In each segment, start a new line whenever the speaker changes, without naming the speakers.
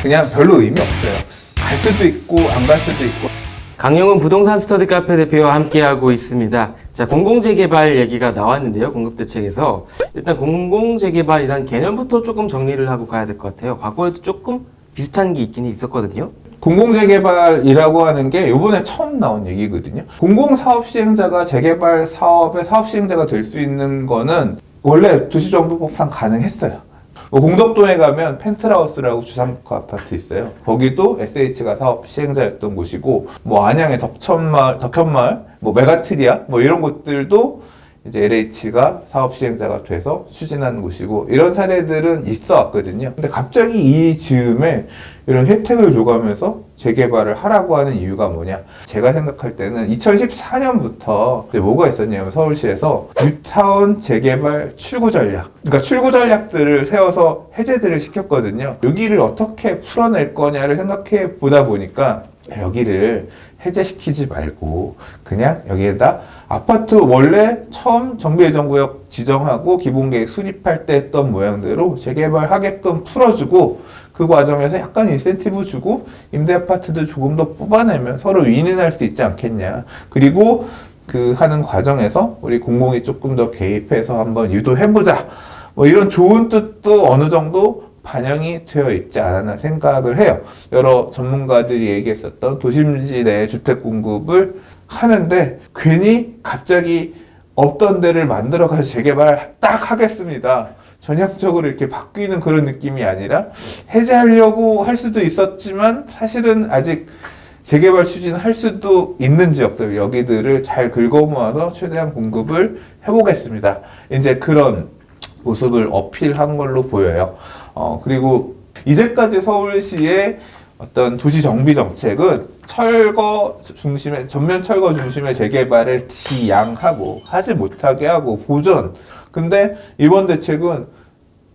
그냥 별로 의미 없어요. 갈 수도 있고 안 갈 수도 있고.
강영훈 부동산 스터디 카페 대표와 함께하고 있습니다. 자, 공공재개발 얘기가 나왔는데요. 공급대책에서. 일단 공공재개발이란 개념부터 조금 정리를 하고 가야 될 것 같아요. 과거에도 조금 비슷한 게 있긴 있었거든요.
공공재개발이라고 하는 게 이번에 처음 나온 얘기거든요. 공공사업시행자가 재개발 사업의 사업시행자가 될 수 있는 거는 원래 도시정보법상 가능했어요. 공덕동에 가면 펜트하우스라고 주상가 아파트 있어요. 거기도 SH가 사업 시행자였던 곳이고, 뭐 안양의 덕현마을, 뭐 메가트리아, 뭐 이런 곳들도 이제 LH가 사업 시행자가 돼서 추진하는 곳이고, 이런 사례들은 있어 왔거든요. 근데 갑자기 이 즈음에 이런 혜택을 줘가면서 재개발을 하라고 하는 이유가 뭐냐? 제가 생각할 때는 2014년부터 이제 뭐가 있었냐면 서울시에서 뉴타운 재개발 출구 전략, 그러니까 출구 전략들을 세워서 해제들을 시켰거든요. 여기를 어떻게 풀어낼 거냐를 생각해 보다 보니까 여기를 해제시키지 말고 그냥 여기에다 아파트 원래 처음 정비예정구역 지정하고 기본계획 수립할 때 했던 모양대로 재개발하게끔 풀어주고, 그 과정에서 약간 인센티브 주고 임대아파트도 조금 더 뽑아내면 서로 윈윈할 수 있지 않겠냐. 그리고 그 하는 과정에서 우리 공공이 조금 더 개입해서 한번 유도해보자, 뭐 이런 좋은 뜻도 어느 정도 반영이 되어 있지 않았나 생각을 해요. 여러 전문가들이 얘기했었던 도심지 내 주택 공급을 하는데 괜히 갑자기 없던 데를 만들어가지고 재개발 딱 하겠습니다, 전향적으로 이렇게 바뀌는 그런 느낌이 아니라 해제하려고 할 수도 있었지만 사실은 아직 재개발 추진할 수도 있는 지역들, 여기들을 잘 긁어모아서 최대한 공급을 해보겠습니다. 이제 그런 모습을 어필한 걸로 보여요. 그리고 이제까지 서울시의 어떤 도시 정비 정책은 철거 중심의, 전면 철거 중심의 재개발을 지양하고 하지 못하게 하고 보전. 근데 이번 대책은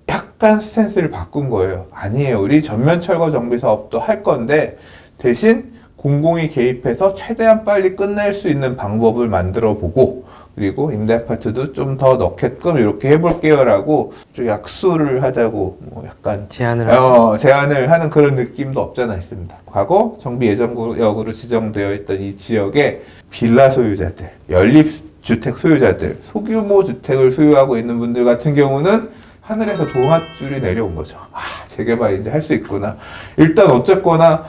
약간 스탠스를 바꾼 거예요. 아니에요. 우리 전면 철거 정비 사업도 할 건데 대신 공공이 개입해서 최대한 빨리 끝낼 수 있는 방법을 만들어 보고, 그리고 임대아파트도 좀 더 넣게끔 이렇게 해볼게요라고 좀 약수를 하자고 뭐 약간 제안을 하는 그런 느낌도 없잖아 있습니다. 과거 정비예정구역으로 지정되어 있던 이 지역의 빌라 소유자들, 연립주택 소유자들, 소규모 주택을 소유하고 있는 분들 같은 경우는 하늘에서 동아줄이 내려온 거죠. 재개발 이제 할 수 있구나. 일단 어쨌거나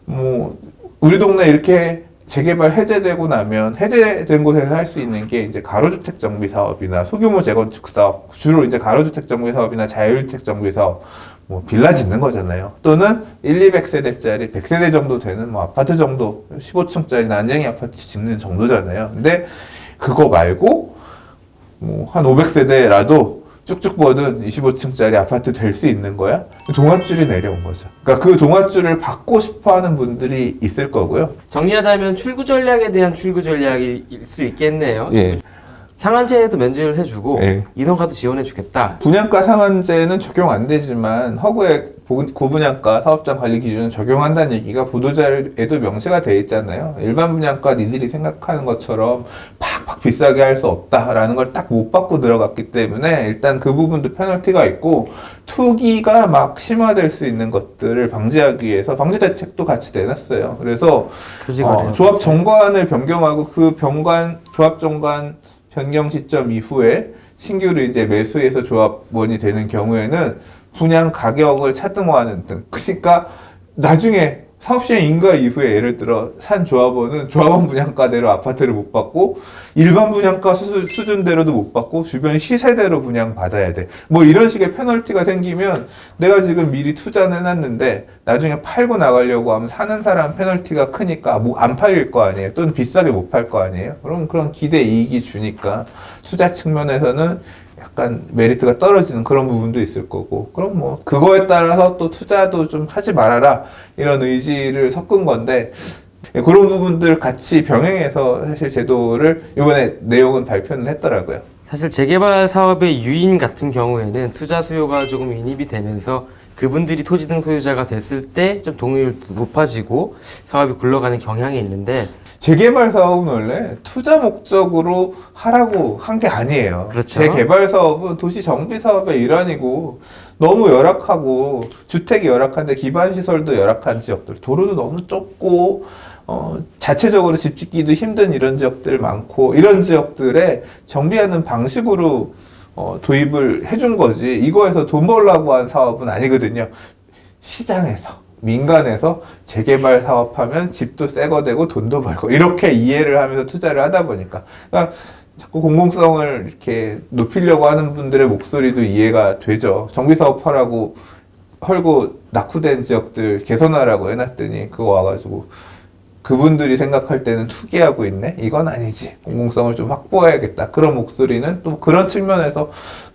뭐 우리 동네 이렇게 재개발 해제되고 나면 해제된 곳에서 할 수 있는 게 이제 가로주택 정비 사업이나 소규모 재건축 사업, 주로 이제 가로주택 정비 사업이나 자유주택 정비 사업, 뭐 빌라 짓는 거잖아요. 또는 1, 200세대짜리 100세대 정도 되는 뭐 아파트 정도, 15층짜리 난쟁이 아파트 짓는 정도잖아요. 근데 그거 말고 뭐 한 500세대라도 쭉쭉 뻗은 25층짜리 아파트 될 수 있는 거야? 동아줄이 내려온 거죠. 그러니까 그 동아줄을 받고 싶어 하는 분들이 있을 거고요.
정리하자면 출구 전략에 대한 출구 전략일 수 있겠네요.
예.
상한제에도 면제를 해주고
예.
인허가도 지원해주겠다.
분양가 상한제는 적용 안 되지만 허구의 고분양가 사업장 관리 기준은 적용한다는 얘기가 보도자료에도 명시가 돼 있잖아요. 일반 분양가 니들이 생각하는 것처럼 팍팍 비싸게 할 수 없다라는 걸 딱 못 받고 들어갔기 때문에 일단 그 부분도 페널티가 있고, 투기가 막 심화될 수 있는 것들을 방지하기 위해서 방지 대책도 같이 내놨어요. 그래서 조합 정관을 변경하고 그 조합 정관 변경 시점 이후에 신규로 이제 매수해서 조합원이 되는 경우에는 분양 가격을 차등화하는 등. 그러니까 나중에 사업시행 인가 이후에 예를 들어 산 조합원은 조합원 분양가대로 아파트를 못 받고 일반 분양가 수준대로도 못 받고 주변 시세대로 분양받아야 돼. 뭐 이런 식의 페널티가 생기면 내가 지금 미리 투자는 해놨는데 나중에 팔고 나가려고 하면 사는 사람 페널티가 크니까 뭐 안 팔릴 거 아니에요. 또는 비싸게 못 팔 거 아니에요. 그럼 그런 기대 이익이 주니까 투자 측면에서는 약간 메리트가 떨어지는 그런 부분도 있을 거고, 그럼 뭐 그거에 따라서 또 투자도 좀 하지 말아라 이런 의지를 섞은 건데, 그런 부분들 같이 병행해서 사실 제도를 이번에 내용은 발표는 했더라고요.
사실 재개발 사업의 유인 같은 경우에는 투자 수요가 조금 인입이 되면서 그분들이 토지 등 소유자가 됐을 때 좀 동의율도 높아지고 사업이 굴러가는 경향이 있는데,
재개발 사업은 원래 투자 목적으로 하라고 한 게 아니에요.
그렇죠.
재개발 사업은 도시 정비 사업의 일환이고 너무 열악하고 주택이 열악한데 기반 시설도 열악한 지역들, 도로도 너무 좁고 자체적으로 집 짓기도 힘든 이런 지역들 많고 이런 지역들에 정비하는 방식으로 도입을 해준 거지 이거에서 돈 벌려고 한 사업은 아니거든요. 시장에서 민간에서 재개발 사업하면 집도 새거 되고 돈도 벌고 이렇게 이해를 하면서 투자를 하다 보니까 그러니까 자꾸 공공성을 이렇게 높이려고 하는 분들의 목소리도 이해가 되죠. 정비사업 헐고 낙후된 지역들 개선하라고 해놨더니 그거 와가지고 그분들이 생각할 때는 투기하고 있네? 이건 아니지. 공공성을 좀 확보해야겠다. 그런 목소리는 또 그런 측면에서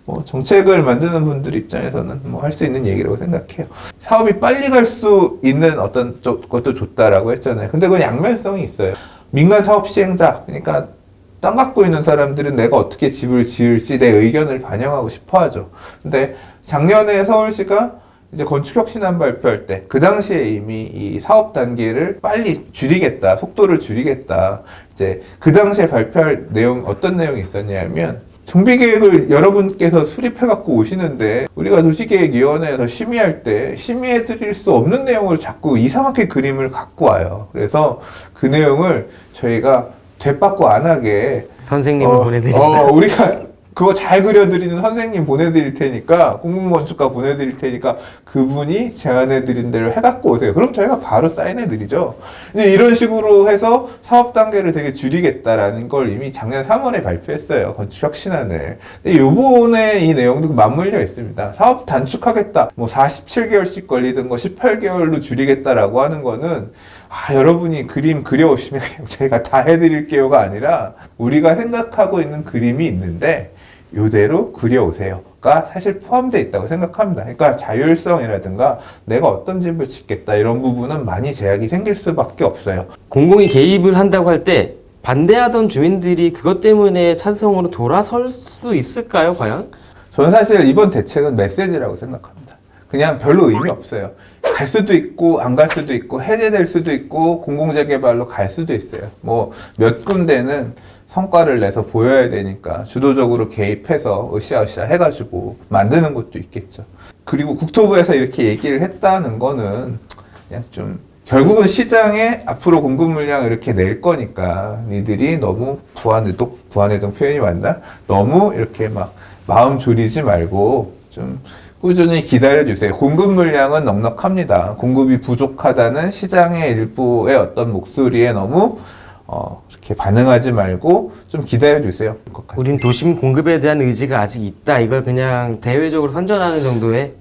뭐 정책을 만드는 분들 입장에서는 뭐 할 수 있는 얘기라고 생각해요. 사업이 빨리 갈 수 있는 어떤 것도 좋다라고 했잖아요. 근데 그건 양면성이 있어요. 민간 사업 시행자, 그러니까 땅 갖고 있는 사람들은 내가 어떻게 집을 지을지 내 의견을 반영하고 싶어 하죠. 근데 작년에 서울시가 이제 건축혁신안 발표할 때, 그 당시에 이미 이 사업 단계를 빨리 줄이겠다, 속도를 줄이겠다. 이제 그 당시에 발표할 어떤 내용이 있었냐면, 정비계획을 여러분께서 수립해갖고 오시는데, 우리가 도시계획위원회에서 심의할 때, 심의해드릴 수 없는 내용을 자꾸 이상하게 그림을 갖고 와요. 그래서 그 내용을 저희가 되받고 안 하게.
선생님을 보내드린다.
우리가 그거 잘 그려드리는 선생님 보내드릴 테니까, 공공건축가 보내드릴 테니까, 그분이 제안해드린 대로 해갖고 오세요. 그럼 저희가 바로 사인해드리죠. 이제 이런 식으로 해서 사업 단계를 되게 줄이겠다라는 걸 이미 작년 3월에 발표했어요. 건축혁신안을. 근데 요번에 이 내용도 맞물려 있습니다. 사업 단축하겠다. 뭐 47개월씩 걸리던 거 18개월로 줄이겠다라고 하는 거는 여러분이 그림 그려오시면 저희가 다 해드릴게요가 아니라 우리가 생각하고 있는 그림이 있는데 요대로 그려오세요가 사실 포함되어 있다고 생각합니다. 그러니까 자율성이라든가 내가 어떤 집을 짓겠다 이런 부분은 많이 제약이 생길 수밖에 없어요.
공공이 개입을 한다고 할 때 반대하던 주민들이 그것 때문에 찬성으로 돌아설 수 있을까요, 과연?
저는 사실 이번 대책은 메시지라고 생각합니다. 그냥 별로 의미 없어요. 갈 수도 있고 안 갈 수도 있고 해제될 수도 있고 공공재개발로 갈 수도 있어요. 뭐 몇 군데는 성과를 내서 보여야 되니까 주도적으로 개입해서 으쌰으쌰 해가지고 만드는 것도 있겠죠. 그리고 국토부에서 이렇게 얘기를 했다는 거는 그냥 좀 결국은 시장에 앞으로 공급 물량을 이렇게 낼 거니까 니들이 너무 부안해동 표현이 맞나? 너무 이렇게 막 마음 졸이지 말고 좀 꾸준히 기다려주세요. 공급 물량은 넉넉합니다. 공급이 부족하다는 시장의 일부의 어떤 목소리에 너무 이렇게 반응하지 말고 좀 기다려주세요.
우린 도심 공급에 대한 의지가 아직 있다. 이걸 그냥 대외적으로 선전하는 정도의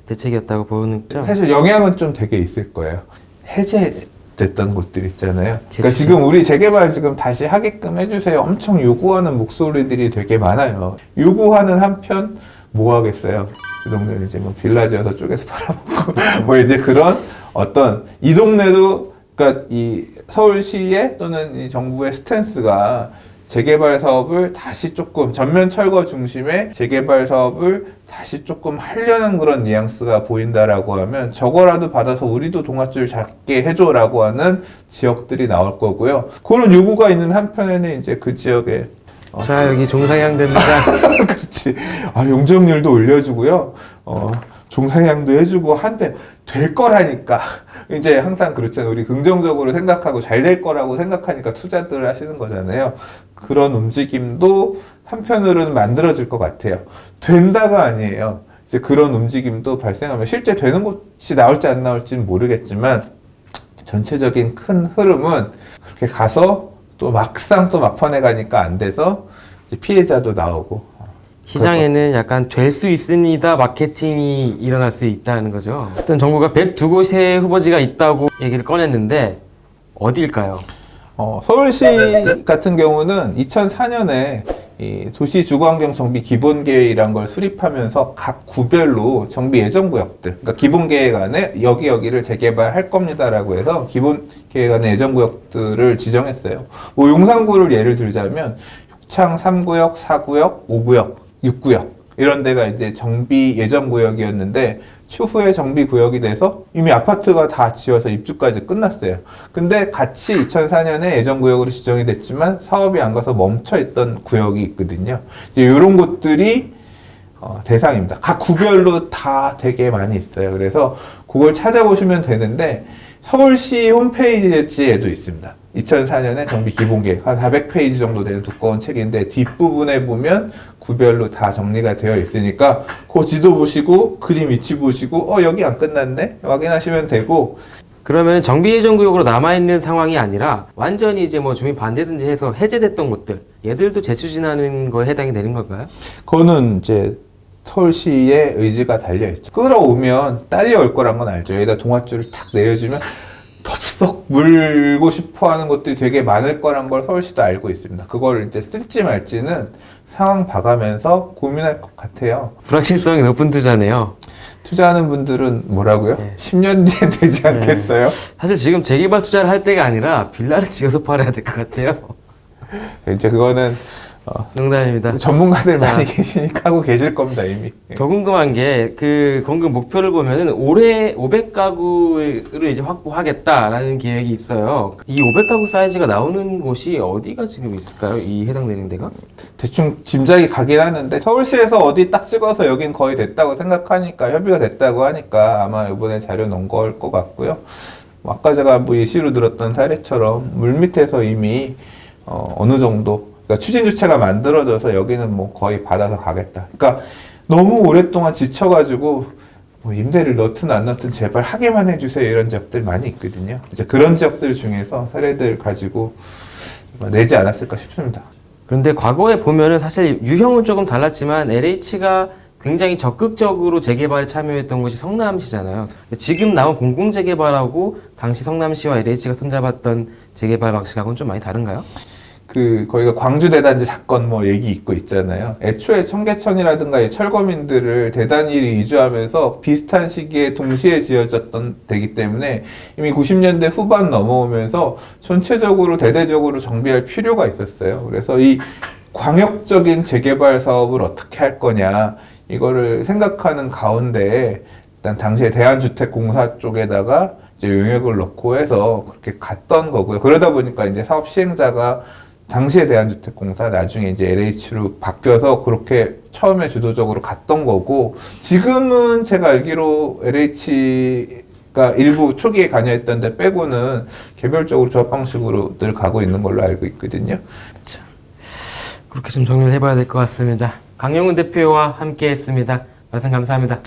대책이었다고 보는 거죠?
사실 영향은 좀 되게 있을 거예요. 해제됐던 곳들 있잖아요. 그러니까
그치.
지금 우리 재개발 지금 다시 하게끔 해주세요. 엄청 요구하는 목소리들이 되게 많아요. 요구하는 한편 뭐 하겠어요? 그 동네를 이제 뭐 빌라 지어서 쪼개서 팔아먹고 뭐 이제 그런 어떤 이 동네도 그러니까 이 서울시의 또는 이 정부의 스탠스가 재개발 사업을 다시 조금 전면 철거 중심의 재개발 사업을 다시 조금 하려는 그런 뉘앙스가 보인다라고 하면 저거라도 받아서 우리도 동아줄 잡게 해줘라고 하는 지역들이 나올 거고요. 그런 요구가 있는 한편에는 이제 그 지역에
자, 여기 종상향됩니다.
그렇지. 용적률도 올려주고요. 종상향도 해주고 한데 될 거라니까. 이제 항상 그렇잖아요. 우리 긍정적으로 생각하고 잘 될 거라고 생각하니까 투자들을 하시는 거잖아요. 그런 움직임도 한편으로는 만들어질 것 같아요. 된다가 아니에요. 이제 그런 움직임도 발생하면 실제 되는 곳이 나올지 안 나올지는 모르겠지만 전체적인 큰 흐름은 그렇게 가서 또 막상 또 막판에 가니까 안 돼서 이제 피해자도 나오고
시장에는 약간 될 수 있습니다 마케팅이 일어날 수 있다는 거죠. 일단 정부가 102곳의 후보지가 있다고 얘기를 꺼냈는데 어디일까요?
서울시 같은 경우는 2004년에 이 도시주거환경 정비 기본계획이란 걸 수립하면서 각 구별로 정비 예정구역들, 그러니까 기본계획 안에 여기를 재개발할 겁니다라고 해서 기본계획 안에 예정구역들을 지정했어요. 뭐 용산구를 예를 들자면 효창 3구역, 4구역, 5구역, 6구역 이런 데가 이제 정비 예정구역이었는데 추후에 정비구역이 돼서 이미 아파트가 다 지어서 입주까지 끝났어요. 근데 같이 2004년에 예정구역으로 지정이 됐지만 사업이 안 가서 멈춰있던 구역이 있거든요. 이제 이런 곳들이 대상입니다. 각 구별로 다 되게 많이 있어요. 그래서 그걸 찾아보시면 되는데 서울시 홈페이지에도 있습니다. 2004년에 정비 기본계획 한 400페이지 정도 되는 두꺼운 책인데 뒷부분에 보면 구별로 다 정리가 되어 있으니까 그 지도 보시고 그림 위치 보시고 여기 안 끝났네 확인하시면 되고.
그러면 정비 예정 구역으로 남아 있는 상황이 아니라 완전히 이제 뭐 주민 반대든지 해서 해제됐던 곳들 얘들도 재추진하는 거에 해당이 되는 걸까요?
그거는 이제 서울시의 의지가 달려있죠. 끌어오면 딸려올 거란 건 알죠. 여기다 동아줄을 탁 내려주면 덥석 물고 싶어 하는 것들이 되게 많을 거란 걸 서울시도 알고 있습니다. 그걸 이제 쓸지 말지는 상황 봐가면서 고민할 것 같아요.
불확실성이 높은 투자네요.
투자하는 분들은 뭐라고요?
네.
10년 뒤에 되지 않겠어요?
사실 지금 재개발 투자를 할 때가 아니라 빌라를 지어서 팔아야 될 것 같아요.
이제 그거는
농담입니다.
전문가들
자.
많이 계시니까 하고 계실 겁니다, 이미.
더 궁금한 게 그 공급 목표를 보면은 올해 500가구를 이제 확보하겠다라는 계획이 있어요. 이 500가구 사이즈가 나오는 곳이 어디가 지금 있을까요? 이 해당되는 데가?
대충 짐작이 가긴 하는데 서울시에서 어디 딱 찍어서 여긴 거의 됐다고 생각하니까 협의가 됐다고 하니까 아마 이번에 자료 넣은 걸 것 같고요. 아까 제가 뭐 예시로 들었던 사례처럼 물밑에서 이미 어느 정도 그러니까 추진 주체가 만들어져서 여기는 뭐 거의 받아서 가겠다. 그러니까 너무 오랫동안 지쳐가지고 뭐 임대를 넣든 안 넣든 제발 하게만 해주세요 이런 지역들 많이 있거든요. 이제 그런 지역들 중에서 사례들 가지고 내지 않았을까 싶습니다.
그런데 과거에 보면은 사실 유형은 조금 달랐지만 LH가 굉장히 적극적으로 재개발에 참여했던 곳이 성남시잖아요. 지금 나온 공공재개발하고 당시 성남시와 LH가 손잡았던 재개발 방식하고는 좀 많이 다른가요?
거기가 광주 대단지 사건 뭐 얘기 있고 있잖아요. 애초에 청계천이라든가 이 철거민들을 대단일이 이주하면서 비슷한 시기에 동시에 지어졌던 데기 때문에 이미 90년대 후반 넘어오면서 전체적으로 대대적으로 정비할 필요가 있었어요. 그래서 이 광역적인 재개발 사업을 어떻게 할 거냐 이거를 생각하는 가운데 일단 당시에 대한주택공사 쪽에다가 이제 용역을 넣고 해서 그렇게 갔던 거고요. 그러다 보니까 이제 사업 시행자가 당시에 대한주택공사 나중에 이제 LH로 바뀌어서 그렇게 처음에 주도적으로 갔던 거고 지금은 제가 알기로 LH가 일부 초기에 관여했던 데 빼고는 개별적으로 조합 방식으로 늘 가고 있는 걸로 알고 있거든요.
그렇게 좀 정리를 해봐야 될 것 같습니다. 강영훈 대표와 함께 했습니다. 말씀 감사합니다.